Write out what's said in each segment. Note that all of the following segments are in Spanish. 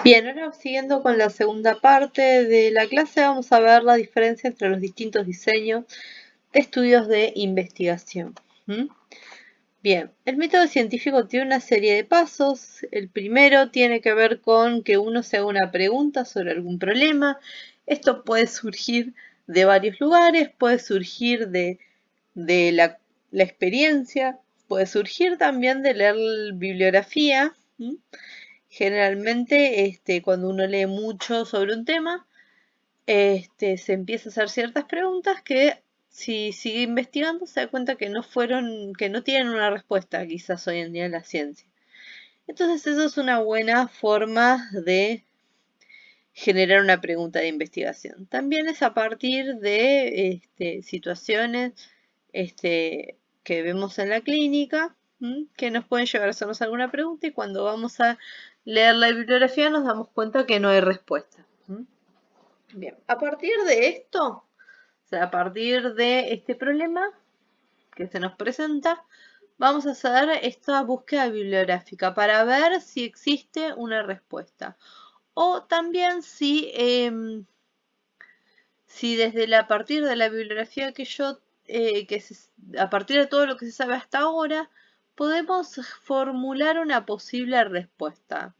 Bien, ahora siguiendo con la segunda parte de la clase, vamos a ver la diferencia entre los distintos diseños de estudios de investigación. ¿Mm? Bien, el método científico tiene una serie de pasos. El primero tiene que ver con que uno se haga una pregunta sobre algún problema. Esto puede surgir de varios lugares, puede surgir de la experiencia, puede surgir también de leer bibliografía. ¿Mm? Generalmente, cuando uno lee mucho sobre un tema, se empieza a hacer ciertas preguntas que si sigue investigando se da cuenta que que no tienen una respuesta quizás hoy en día en la ciencia. Entonces eso es una buena forma de generar una pregunta de investigación. También es a partir de situaciones que vemos en la clínica, que nos pueden llevar a hacernos alguna pregunta y cuando vamos a leer la bibliografía nos damos cuenta que no hay respuesta. Bien, a partir de esto, o sea, a partir de este problema que se nos presenta, vamos a hacer esta búsqueda bibliográfica para ver si existe una respuesta. O también si desde a partir de la bibliografía que yo, a partir de todo lo que se sabe hasta ahora, podemos formular una posible respuesta.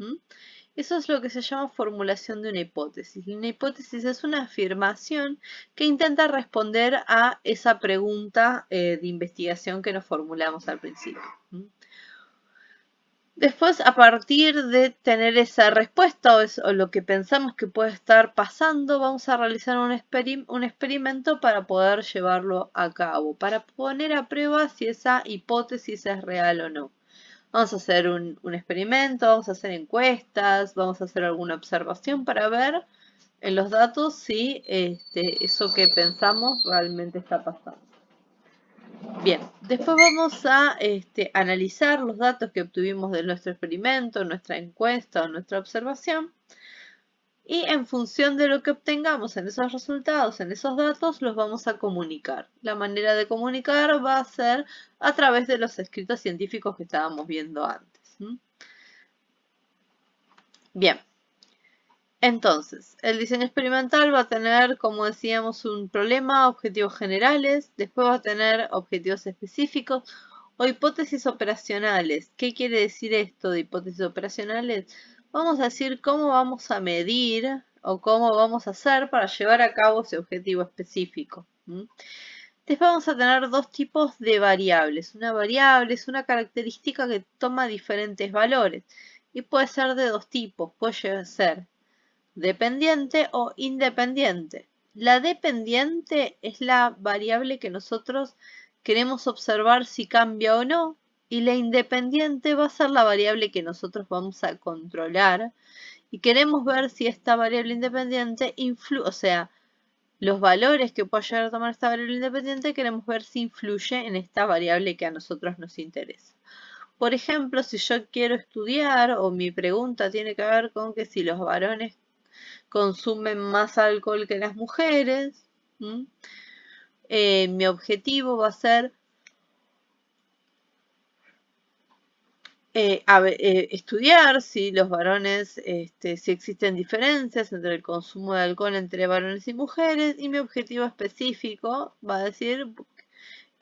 Eso es lo que se llama formulación de una hipótesis. Una hipótesis es una afirmación que intenta responder a esa pregunta de investigación que nos formulamos al principio. Después, a partir de tener esa respuesta o lo que pensamos que puede estar pasando, vamos a realizar un experimento para poder llevarlo a cabo, para poner a prueba si esa hipótesis es real o no. Vamos a hacer un experimento, vamos a hacer encuestas, vamos a hacer alguna observación para ver en los datos si eso que pensamos realmente está pasando. Bien, después vamos a analizar los datos que obtuvimos de nuestro experimento, nuestra encuesta o nuestra observación. Y en función de lo que obtengamos en esos resultados, en esos datos, los vamos a comunicar. La manera de comunicar va a ser a través de los escritos científicos que estábamos viendo antes. Bien. Entonces, el diseño experimental va a tener, como decíamos, un problema, objetivos generales, después va a tener objetivos específicos o hipótesis operacionales. ¿Qué quiere decir esto de hipótesis operacionales? Vamos a decir cómo vamos a medir o cómo vamos a hacer para llevar a cabo ese objetivo específico. Después vamos a tener dos tipos de variables. Una variable es una característica que toma diferentes valores y puede ser de dos tipos. Puede ser dependiente o independiente. La dependiente es la variable que nosotros queremos observar si cambia o no, y la independiente va a ser la variable que nosotros vamos a controlar y queremos ver si esta variable independiente influye, o sea, los valores que pueda llegar a tomar esta variable independiente queremos ver si influye en esta variable que a nosotros nos interesa. Por ejemplo, si yo quiero estudiar o mi pregunta tiene que ver con que si los varones consumen más alcohol que las mujeres. Mi objetivo va a ser estudiar si los varones, si existen diferencias entre el consumo de alcohol entre varones y mujeres, y mi objetivo específico va a decir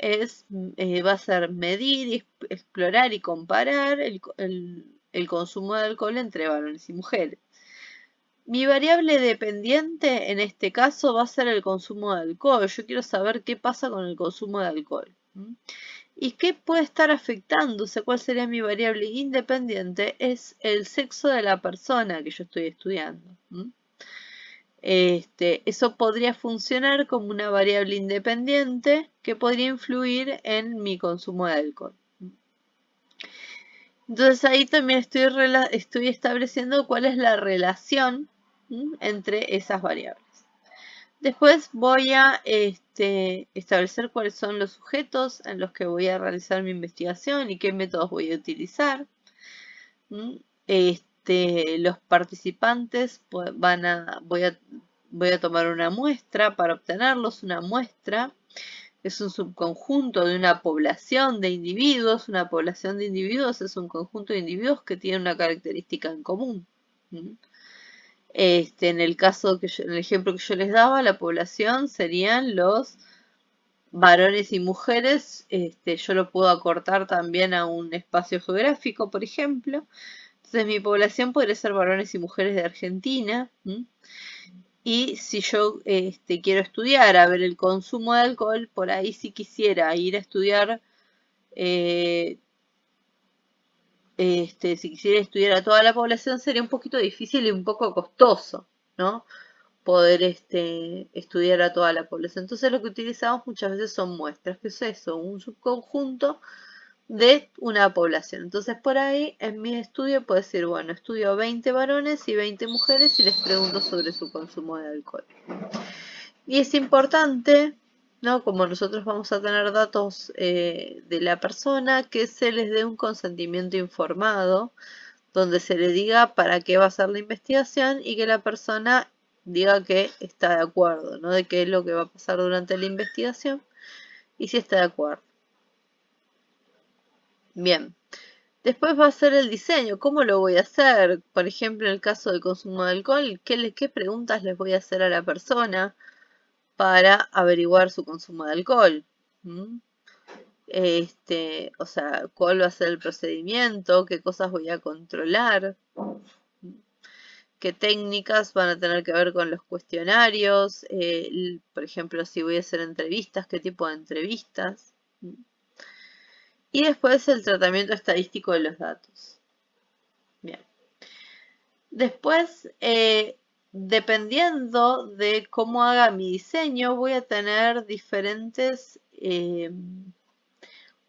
va a ser medir, explorar y comparar el consumo de alcohol entre varones y mujeres. Mi variable dependiente en este caso va a ser el consumo de alcohol. Yo quiero saber qué pasa con el consumo de alcohol. ¿Y qué puede estar afectándose? ¿Cuál sería mi variable independiente? Es el sexo de la persona que yo estoy estudiando. Eso podría funcionar como una variable independiente que podría influir en mi consumo de alcohol. Entonces ahí también estoy estableciendo cuál es la relación entre esas variables. Después voy a establecer cuáles son los sujetos en los que voy a realizar mi investigación y qué métodos voy a utilizar. Los participantes voy a tomar una muestra para obtenerlos. Una muestra es un subconjunto de una población de individuos. Una población de individuos es un conjunto de individuos que tienen una característica en común. En el caso en el ejemplo que yo les daba, la población serían los varones y mujeres. Yo lo puedo acortar también a un espacio geográfico, por ejemplo. Entonces mi población podría ser varones y mujeres de Argentina. Y si yo quiero estudiar, a ver el consumo de alcohol, por ahí si quisiera ir a estudiar, si quisiera estudiar a toda la población, sería un poquito difícil y un poco costoso, ¿no? Poder estudiar a toda la población. Entonces lo que utilizamos muchas veces son muestras, que es eso, un subconjunto de una población. Entonces por ahí en mi estudio puedo decir, bueno, estudio 20 varones y 20 mujeres y les pregunto sobre su consumo de alcohol. Y es importante, ¿no? Como nosotros vamos a tener datos de la persona, que se les dé un consentimiento informado, donde se le diga para qué va a ser la investigación y que la persona diga que está de acuerdo, ¿no? De qué es lo que va a pasar durante la investigación y si está de acuerdo. Bien. Después va a ser el diseño. ¿Cómo lo voy a hacer? Por ejemplo, en el caso del consumo de alcohol, ¿qué preguntas les voy a hacer a la persona para averiguar su consumo de alcohol? O sea, ¿cuál va a ser el procedimiento? ¿Qué cosas voy a controlar? ¿Qué técnicas van a tener que ver con los cuestionarios? Por ejemplo, si voy a hacer entrevistas, ¿qué tipo de entrevistas? Y después el tratamiento estadístico de los datos. Bien. Después, dependiendo de cómo haga mi diseño, voy a tener diferentes...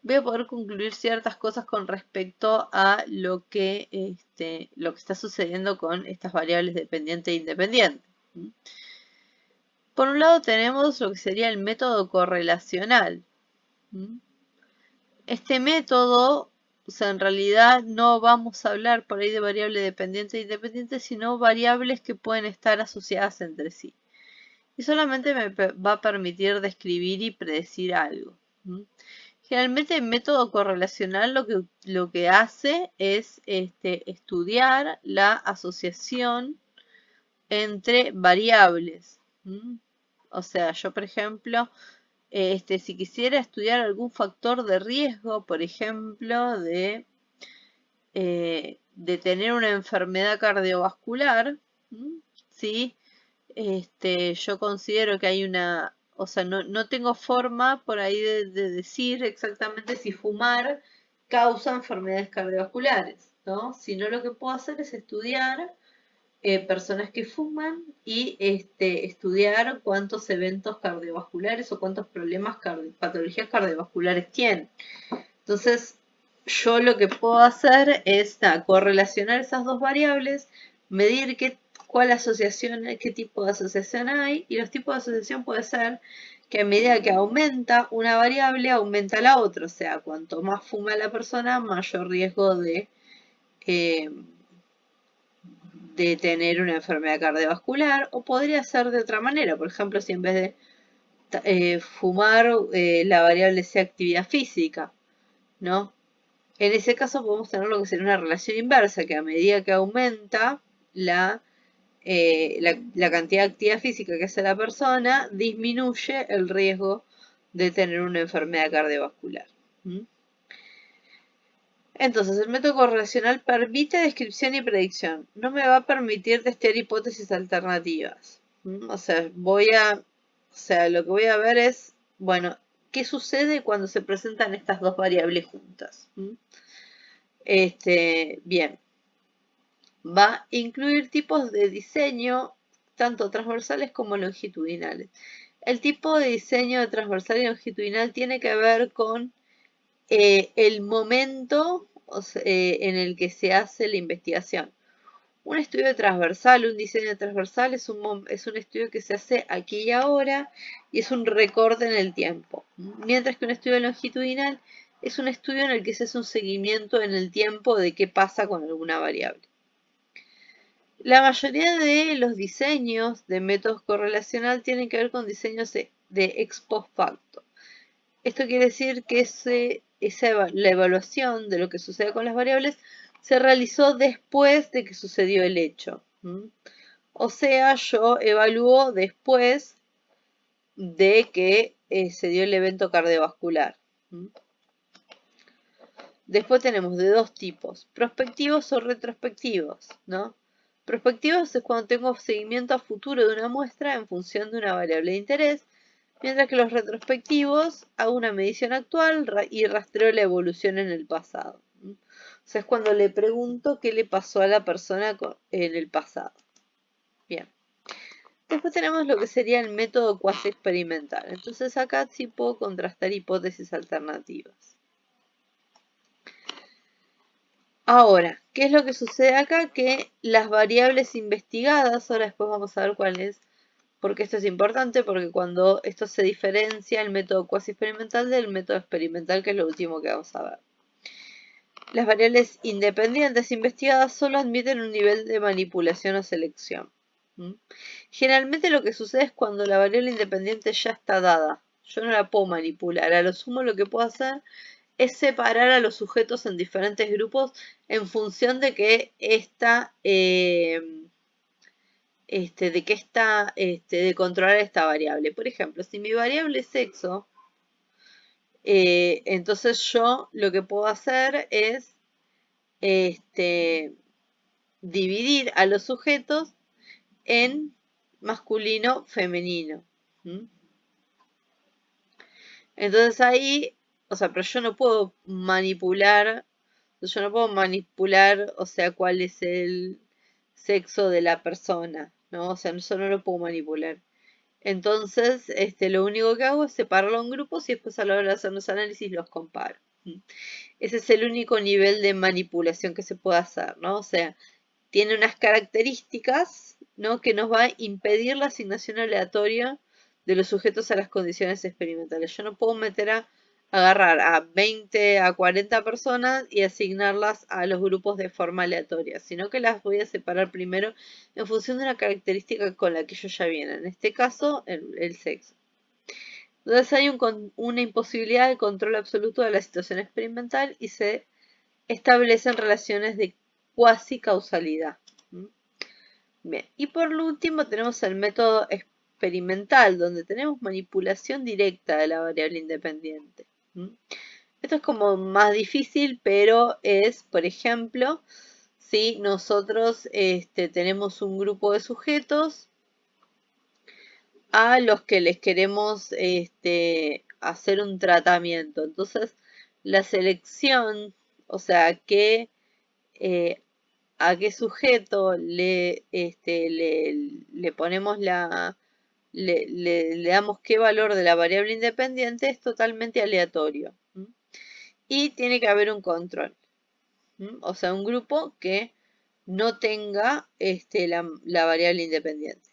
voy a poder concluir ciertas cosas con respecto a lo que está sucediendo con estas variables dependiente e independiente. Por un lado tenemos lo que sería el método correlacional. Este método, o sea, en realidad no vamos a hablar por ahí de variable dependiente e independiente, sino variables que pueden estar asociadas entre sí. Y solamente me va a permitir describir y predecir algo. Generalmente el método correlacional lo que hace es estudiar la asociación entre variables. O sea, yo por ejemplo, si quisiera estudiar algún factor de riesgo, por ejemplo, de tener una enfermedad cardiovascular, ¿sí? Yo considero que hay una, o sea, no tengo forma por ahí de decir exactamente si fumar causa enfermedades cardiovasculares, ¿no? Sino lo que puedo hacer es estudiar personas que fuman y estudiar cuántos eventos cardiovasculares o cuántos problemas, patologías cardiovasculares tienen. Entonces, yo lo que puedo hacer es correlacionar esas dos variables, medir cuál asociación, qué tipo de asociación hay, y los tipos de asociación puede ser que a medida que aumenta una variable, aumenta la otra. O sea, cuanto más fuma la persona, mayor riesgo de tener una enfermedad cardiovascular, o podría ser de otra manera. Por ejemplo, si en vez de fumar la variable sea actividad física, ¿no? En ese caso podemos tener lo que sería una relación inversa, que a medida que aumenta la cantidad de actividad física que hace la persona, disminuye el riesgo de tener una enfermedad cardiovascular. Entonces, el método correlacional permite descripción y predicción. No me va a permitir testear hipótesis alternativas. O sea, lo que voy a ver es, bueno, ¿qué sucede cuando se presentan estas dos variables juntas? Bien. Va a incluir tipos de diseño, tanto transversales como longitudinales. El tipo de diseño de transversal y longitudinal tiene que ver con el momento en el que se hace la investigación. Un estudio transversal, un diseño transversal es un estudio que se hace aquí y ahora y es un recorte en el tiempo. Mientras que un estudio longitudinal es un estudio en el que se hace un seguimiento en el tiempo de qué pasa con alguna variable. La mayoría de los diseños de métodos correlacional tienen que ver con diseños de ex post facto. Esto quiere decir que la evaluación de lo que sucede con las variables se realizó después de que sucedió el hecho. O sea, yo evalúo después de que se dio el evento cardiovascular. Después tenemos de dos tipos, prospectivos o retrospectivos, ¿no? Prospectivos es cuando tengo seguimiento a futuro de una muestra en función de una variable de interés, mientras que los retrospectivos hago una medición actual y rastreo la evolución en el pasado. O sea, es cuando le pregunto qué le pasó a la persona en el pasado. Bien. Después tenemos lo que sería el método cuasi experimental. Entonces acá sí puedo contrastar hipótesis alternativas. Ahora, ¿qué es lo que sucede acá? Que las variables investigadas, ahora después vamos a ver cuál es, porque esto es importante, porque cuando esto se diferencia el método cuasi experimental del método experimental, que es lo último que vamos a ver. Las variables independientes investigadas solo admiten un nivel de manipulación o selección. Generalmente lo que sucede es cuando la variable independiente ya está dada. Yo no la puedo manipular. A lo sumo lo que puedo hacer es separar a los sujetos en diferentes grupos en función de que de controlar esta variable. Por ejemplo, si mi variable es sexo, entonces yo lo que puedo hacer es dividir a los sujetos en masculino, femenino. Entonces ahí, o sea, pero yo no puedo manipular, o sea, cuál es el sexo de la persona, ¿no? O sea, eso no lo puedo manipular. Entonces, lo único que hago es separarlo en grupos y después a la hora de hacer los análisis los comparo. Ese es el único nivel de manipulación que se puede hacer, ¿no? O sea, tiene unas características, ¿no? Que nos va a impedir la asignación aleatoria de los sujetos a las condiciones experimentales. Yo no puedo agarrar a 20, a 40 personas y asignarlas a los grupos de forma aleatoria, sino que las voy a separar primero en función de una característica con la que ellos ya vienen. En este caso, el sexo. Entonces hay una imposibilidad de control absoluto de la situación experimental y se establecen relaciones de cuasi causalidad. Bien, y por lo último tenemos el método experimental, donde tenemos manipulación directa de la variable independiente. Esto es como más difícil, pero es, por ejemplo, si nosotros tenemos un grupo de sujetos a los que les queremos hacer un tratamiento. Entonces, la selección, o sea, a qué sujeto le ponemos le damos qué valor de la variable independiente es totalmente aleatorio. Y tiene que haber un control. O sea, un grupo que no tenga la variable independiente.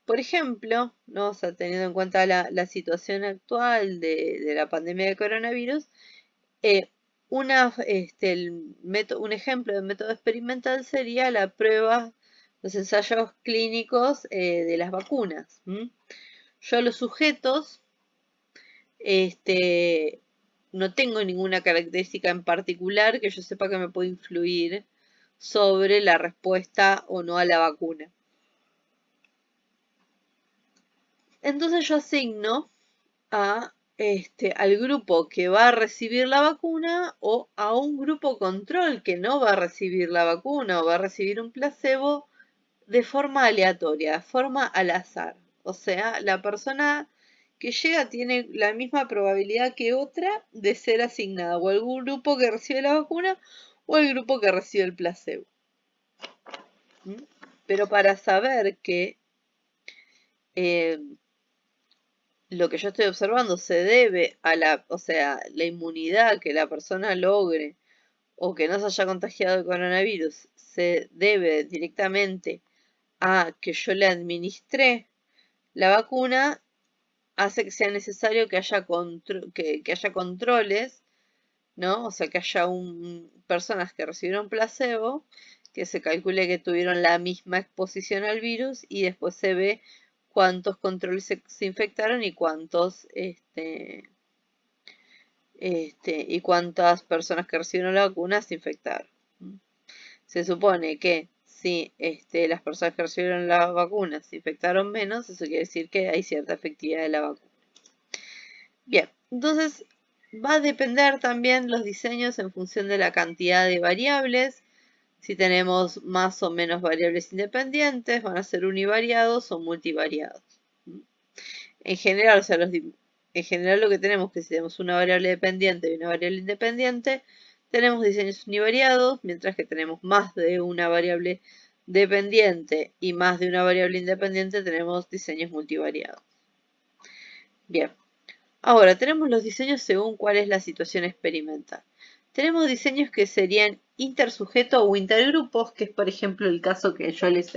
Por ejemplo, ¿no? O sea, teniendo en cuenta la situación actual de la pandemia de coronavirus, un ejemplo de método experimental sería la prueba, los ensayos clínicos de las vacunas. Yo a los sujetos no tengo ninguna característica en particular que yo sepa que me puede influir sobre la respuesta o no a la vacuna. Entonces yo asigno al grupo que va a recibir la vacuna o a un grupo control que no va a recibir la vacuna o va a recibir un placebo de forma aleatoria, de forma al azar. O sea, la persona que llega tiene la misma probabilidad que otra de ser asignada o al grupo que recibe la vacuna o al grupo que recibe el placebo. Pero para saber que lo que yo estoy observando se debe a la inmunidad que la persona logre o que no se haya contagiado de coronavirus, se debe directamente a que yo le administré la vacuna, hace que sea necesario que haya, que haya controles, ¿no? O sea, que haya personas que recibieron placebo, que se calcule que tuvieron la misma exposición al virus y después se ve cuántos controles se infectaron y cuántas personas que recibieron la vacuna se infectaron. Se supone que si las personas que recibieron la vacuna se infectaron menos, eso quiere decir que hay cierta efectividad de la vacuna. Bien, entonces va a depender también los diseños en función de la cantidad de variables. Si tenemos más o menos variables independientes, van a ser univariados o multivariados. En general, o sea, en general lo que tenemos es que si tenemos una variable dependiente y una variable independiente, tenemos diseños univariados, mientras que tenemos más de una variable dependiente y más de una variable independiente, tenemos diseños multivariados. Bien, ahora tenemos los diseños según cuál es la situación experimental. Tenemos diseños que serían intersujeto o intergrupos, que es por ejemplo el caso que yo les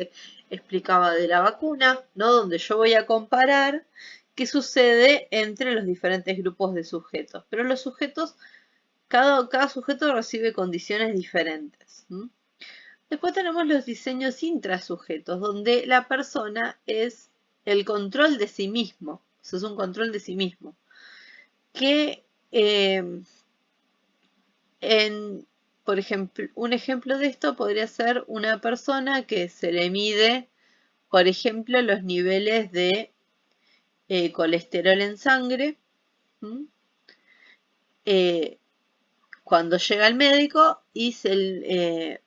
explicaba de la vacuna, ¿no? Donde yo voy a comparar qué sucede entre los diferentes grupos de sujetos. Pero los sujetos, cada sujeto recibe condiciones diferentes. Después tenemos los diseños intrasujetos, donde la persona es el control de sí mismo. O sea, es un control de sí mismo. Que por ejemplo, un ejemplo de esto podría ser una persona que se le mide, por ejemplo, los niveles de colesterol en sangre. Cuando llega el médico y el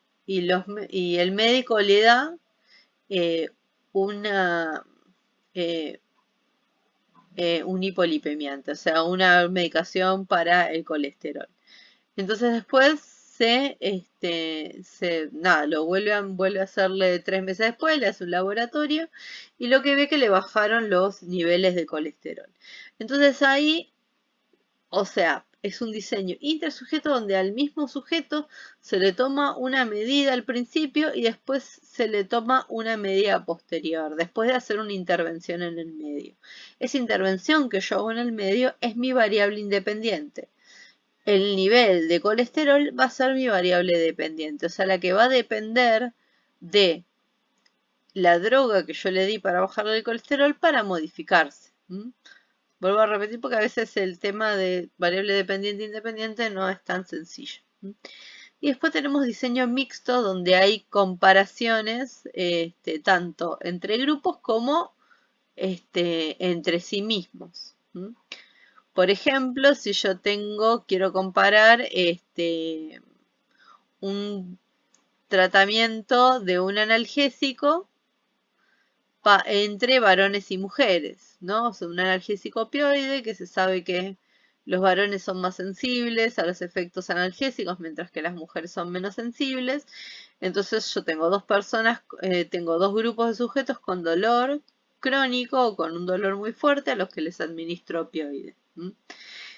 médico le da un hipolipemiante, o sea, una medicación para el colesterol. Entonces después lo vuelve a hacerle 3 meses después, le hace un laboratorio y lo que ve que le bajaron los niveles de colesterol. Entonces ahí, o sea, es un diseño intersujeto donde al mismo sujeto se le toma una medida al principio y después se le toma una medida posterior, después de hacer una intervención en el medio. Esa intervención que yo hago en el medio es mi variable independiente. El nivel de colesterol va a ser mi variable dependiente, o sea, la que va a depender de la droga que yo le di para bajarle el colesterol para modificarse. Vuelvo a repetir porque a veces el tema de variable dependiente e independiente no es tan sencillo. Y después tenemos diseño mixto donde hay comparaciones tanto entre grupos como entre sí mismos. Por ejemplo, si yo quiero comparar un tratamiento de un analgésico entre varones y mujeres, ¿no? O sea, un analgésico opioide que se sabe que los varones son más sensibles a los efectos analgésicos, mientras que las mujeres son menos sensibles. Entonces yo tengo tengo dos grupos de sujetos con dolor crónico o con un dolor muy fuerte a los que les administro opioide.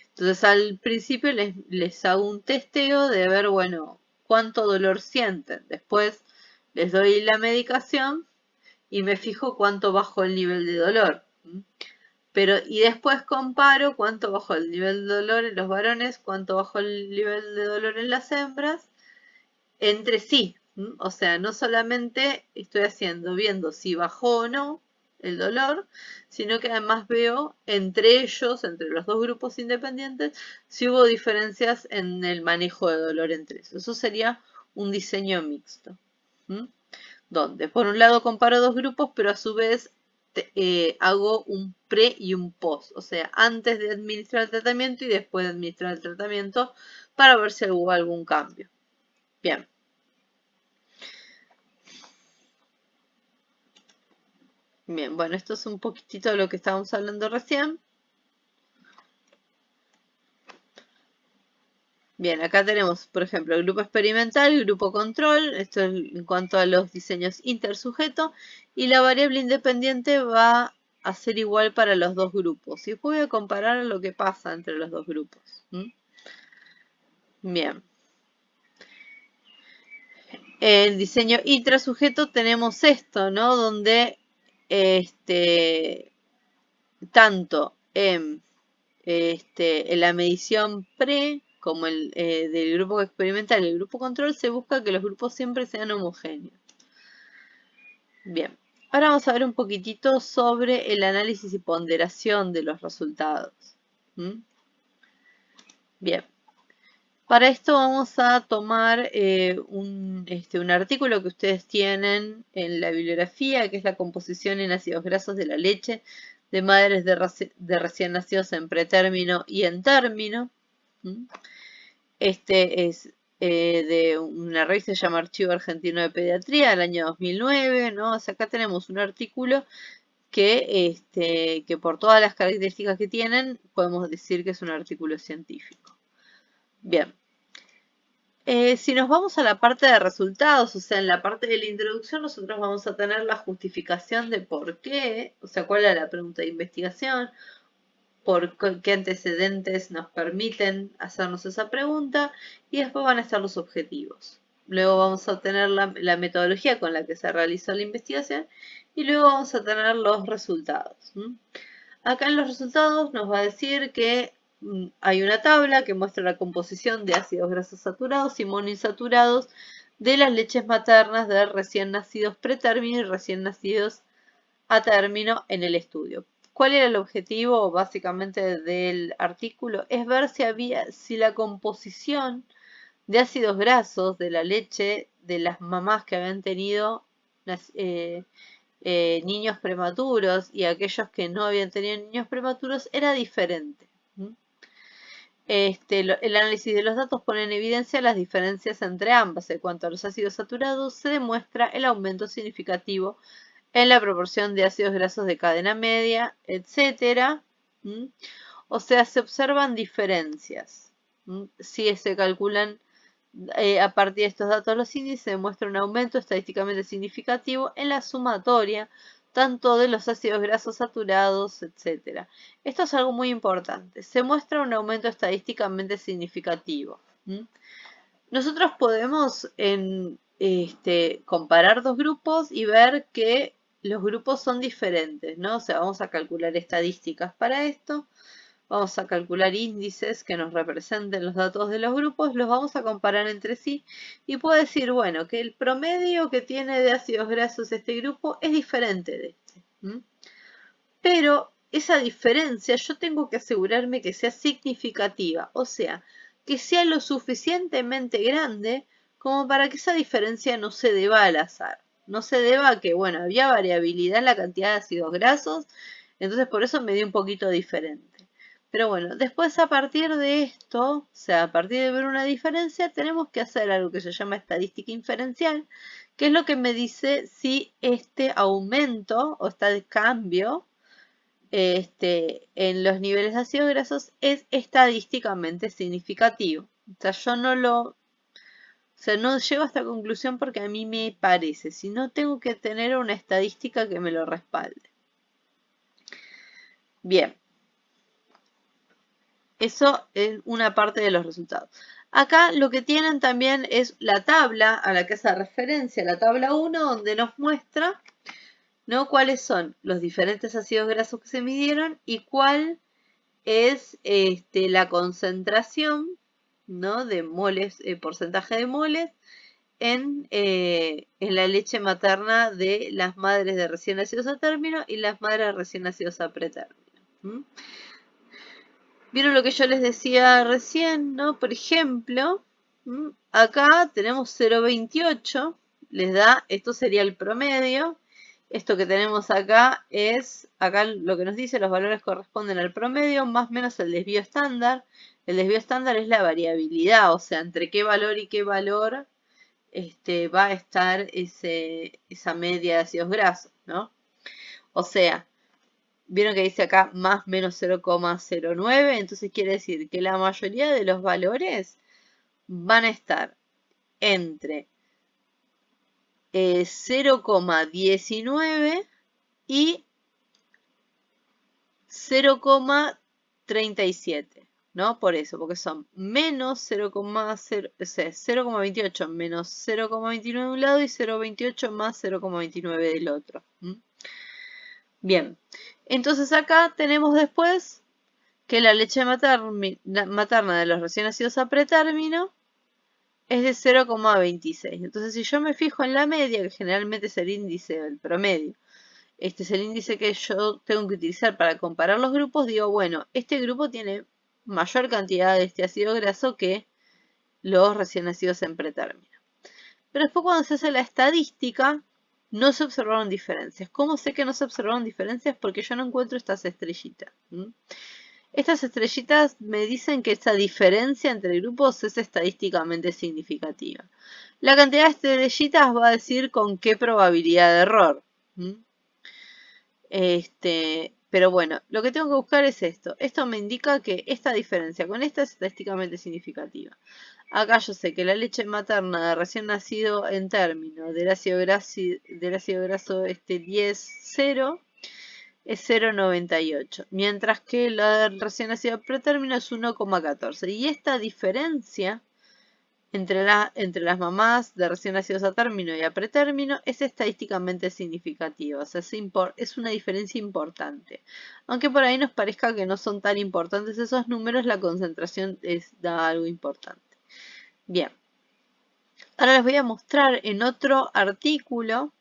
Entonces al principio les hago un testeo de ver, bueno, cuánto dolor sienten. Después les doy la medicación y me fijo cuánto bajó el nivel de dolor. Y después comparo cuánto bajó el nivel de dolor en los varones, cuánto bajó el nivel de dolor en las hembras, entre sí. O sea, no solamente estoy viendo si bajó o no el dolor, sino que además veo entre ellos, entre los dos grupos independientes, si hubo diferencias en el manejo de dolor entre ellos. Eso sería un diseño mixto. Donde por un lado comparo dos grupos, pero a su vez hago un pre y un post, o sea, antes de administrar el tratamiento y después de administrar el tratamiento para ver si hubo algún cambio. Bien. Bien, bueno, esto es un poquitito de lo que estábamos hablando recién. Bien, acá tenemos, por ejemplo, el grupo experimental, el grupo control, esto es en cuanto a los diseños intersujeto, y la variable independiente va a ser igual para los dos grupos. Y después voy a comparar lo que pasa entre los dos grupos. Bien. En diseño intrasujeto tenemos esto, ¿no? Donde tanto en la medición pre como del grupo experimental y el grupo control se busca que los grupos siempre sean homogéneos. Bien, ahora vamos a ver un poquitito sobre el análisis y ponderación de los resultados. Bien, Para esto vamos a tomar un artículo que ustedes tienen en la bibliografía, que es la composición en ácidos grasos de la leche de madres de recién nacidos en pretérmino y en término. Este es de una revista que se llama Archivo Argentino de Pediatría del año 2009, ¿no? O sea, acá tenemos un artículo que por todas las características que tienen, podemos decir que es un artículo científico. Bien. Si nos vamos a la parte de resultados, o sea, en la parte de la introducción, nosotros vamos a tener la justificación de por qué, o sea, cuál es la pregunta de investigación, por qué antecedentes nos permiten hacernos esa pregunta, y después van a estar los objetivos. Luego vamos a tener la metodología con la que se realizó la investigación, y luego vamos a tener los resultados. Acá en los resultados nos va a decir que hay una tabla que muestra la composición de ácidos grasos saturados y monoinsaturados de las leches maternas de recién nacidos pretérmino y recién nacidos a término en el estudio. ¿Cuál era el objetivo básicamente del artículo? Es ver si la composición de ácidos grasos de la leche de las mamás que habían tenido niños prematuros y aquellos que no habían tenido niños prematuros era diferente. El análisis de los datos pone en evidencia las diferencias entre ambas. En cuanto a los ácidos saturados, se demuestra el aumento significativo en la proporción de ácidos grasos de cadena media, etc. O sea, se observan diferencias. Si se calculan a partir de estos datos los índices, se demuestra un aumento estadísticamente significativo en la sumatoria tanto de los ácidos grasos saturados, etc. Esto es algo muy importante. Se muestra un aumento estadísticamente significativo. Nosotros podemos comparar dos grupos y ver que los grupos son diferentes, ¿no? O sea, vamos a calcular estadísticas para esto. Vamos a calcular índices que nos representen los datos de los grupos, los vamos a comparar entre sí y puedo decir, bueno, que el promedio que tiene de ácidos grasos este grupo es diferente de este. Pero esa diferencia yo tengo que asegurarme que sea significativa, o sea, que sea lo suficientemente grande como para que esa diferencia no se deba al azar. No se deba a que, bueno, había variabilidad en la cantidad de ácidos grasos, entonces por eso me dio un poquito diferente. Pero bueno, después a partir de esto, o sea, a partir de ver una diferencia, tenemos que hacer algo que se llama estadística inferencial, que es lo que me dice si este aumento o este cambio en los niveles de ácidos grasos es estadísticamente significativo. O sea, yo no llego a esta conclusión porque a mí me parece, sino tengo que tener una estadística que me lo respalde. Bien. Eso es una parte de los resultados. Acá lo que tienen también es la tabla a la que hace referencia, la tabla 1, donde nos muestra, ¿no?, cuáles son los diferentes ácidos grasos que se midieron y cuál es la concentración, ¿no?, de moles, porcentaje de moles en la leche materna de las madres de recién nacidos a término y las madres de recién nacidos a pretérmino. ¿Vieron lo que yo les decía recién, no? Por ejemplo, acá tenemos 0,28, les da, esto sería el promedio. Esto que tenemos acá es, acá lo que nos dice, los valores corresponden al promedio, más o menos el desvío estándar. El desvío estándar es la variabilidad, o sea, entre qué valor y qué valor va a estar esa media de ácidos grasos, ¿no? O sea, vieron que dice acá más menos 0,09, entonces quiere decir que la mayoría de los valores van a estar entre 0,19 y 0,37, ¿no? Por eso, porque son menos 0,28 menos 0,29 de un lado y 0,28 más 0,29 del otro. Bien, entonces acá tenemos después que la leche materna de los recién nacidos a pretérmino es de 0,26. Entonces, si yo me fijo en la media, que generalmente es el índice del promedio, este es el índice que yo tengo que utilizar para comparar los grupos, digo, bueno, este grupo tiene mayor cantidad de este ácido graso que los recién nacidos en pretérmino. Pero después cuando se hace la estadística, no se observaron diferencias. ¿Cómo sé que no se observaron diferencias? Porque yo no encuentro estas estrellitas. Estas estrellitas me dicen que esa diferencia entre grupos es estadísticamente significativa. La cantidad de estrellitas va a decir con qué probabilidad de error. Pero bueno, lo que tengo que buscar es esto. Esto me indica que esta diferencia con esta es estadísticamente significativa. Acá yo sé que la leche materna de recién nacido en término del ácido graso 10,0 es 0,98, mientras que la del recién nacido en pretérmino es 1,14. Y esta diferencia entre las mamás de recién nacidos a término y a pretérmino es estadísticamente significativa, o sea, es una diferencia importante. Aunque por ahí nos parezca que no son tan importantes esos números, la concentración da algo importante. Bien, ahora les voy a mostrar en otro artículo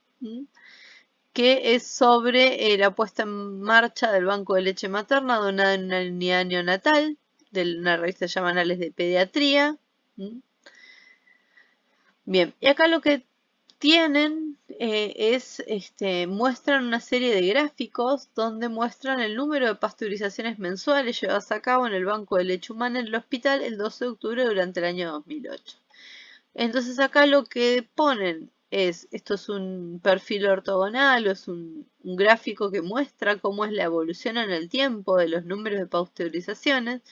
que es sobre la puesta en marcha del banco de leche materna donada en una unidad neonatal de una revista llamada Anales de Pediatría. Bien, y acá lo que tienen muestran una serie de gráficos donde muestran el número de pasteurizaciones mensuales llevadas a cabo en el banco de leche humana en el hospital el 12 de octubre durante el año 2008. Entonces acá lo que ponen esto es un perfil ortogonal o es un gráfico que muestra cómo es la evolución en el tiempo de los números de pasteurizaciones.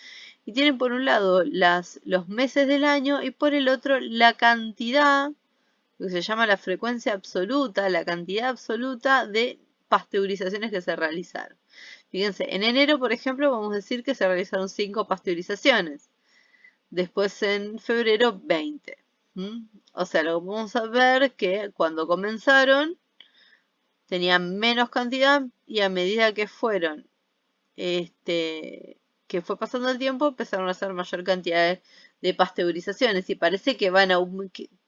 Y tienen por un lado los meses del año y por el otro la cantidad, lo que se llama la frecuencia absoluta, la cantidad absoluta de pasteurizaciones que se realizaron. Fíjense, en enero, por ejemplo, vamos a decir que se realizaron 5 pasteurizaciones. Después en febrero 20. O sea, lo que vamos a ver que cuando comenzaron tenían menos cantidad y a medida que fueron que fue pasando el tiempo, empezaron a hacer mayor cantidad de pasteurizaciones y parece que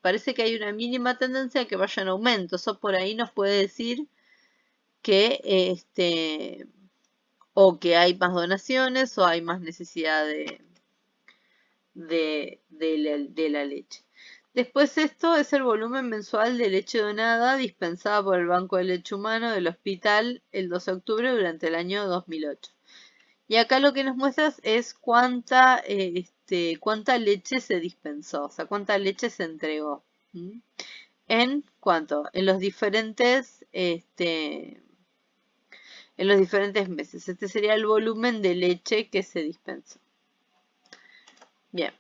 parece que hay una mínima tendencia a que vaya en aumento. Eso por ahí nos puede decir que o que hay más donaciones o hay más necesidad de la leche. Después esto es el volumen mensual de leche donada dispensada por el Banco de Leche Humano del hospital el 12 de octubre durante el año 2008. Y acá lo que nos muestras es cuánta leche se dispensó, o sea, cuánta leche se entregó. ¿En cuánto? En los diferentes meses. Este sería el volumen de leche que se dispensó. Bien.